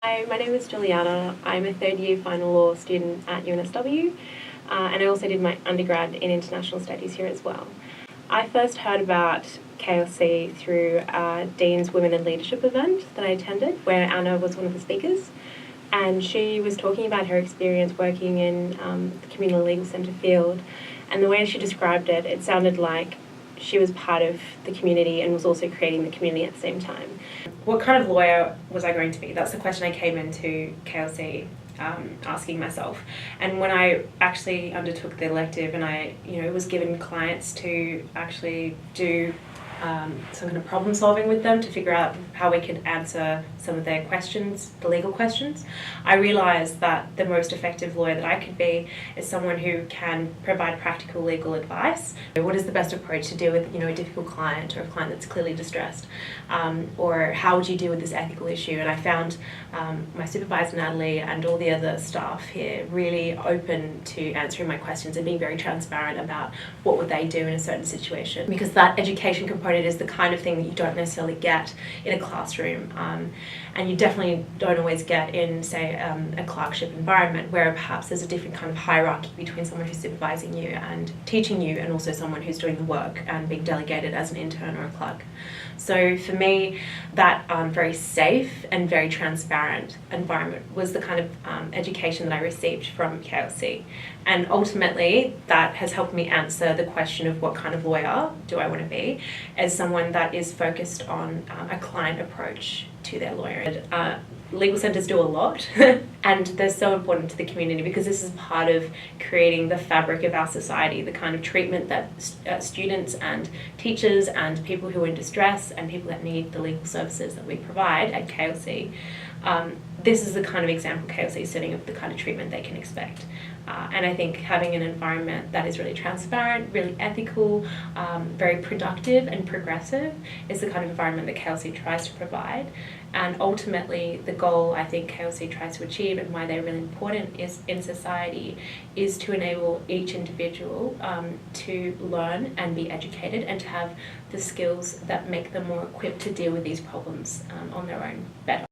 Hi, my name is Giuliana. I'm a third year final law student at UNSW, and I also did my undergrad in international studies here as well. I first heard about KLC through Dean's Women in Leadership event that I attended, where Anna was one of the speakers, and she was talking about her experience working in the community legal centre field, and the way she described it, it sounded like she was part of the community and was also creating the community at the same time. What kind of lawyer was I going to be? That's the question I came into KLC asking myself. And when I actually undertook the elective and I was given clients to actually do some kind of problem solving with them to figure out how we could answer some of their questions, the legal questions, I realised that the most effective lawyer that I could be is someone who can provide practical legal advice. What is the best approach to deal with a difficult client or a client that's clearly distressed, or how would you deal with this ethical issue? And I found my supervisor Natalie and all the other staff here really open to answering my questions and being very transparent about what would they do in a certain situation, because that education component is the kind of thing that you don't necessarily get in a classroom, and you definitely don't always get in, say, a clerkship environment where perhaps there's a different kind of hierarchy between someone who's supervising you and teaching you and also someone who's doing the work and being delegated as an intern or a clerk. So for me, that very safe and very transparent environment was the kind of education that I received from KLC. And ultimately, that has helped me answer the question of what kind of lawyer do I want to be, as someone that is focused on a client approach to their lawyer. Legal centres do a lot and they're so important to the community because this is part of creating the fabric of our society, the kind of treatment that students and teachers and people who are in distress and people that need the legal services that we provide at KLC. This is the kind of example KLC is setting of the kind of treatment they can expect. And I think having an environment that is really transparent, really ethical, very productive and progressive is the kind of environment that KLC tries to provide. And ultimately, the goal I think KLC tries to achieve and why they're really important is in society is to enable each individual to learn and be educated and to have the skills that make them more equipped to deal with these problems on their own better.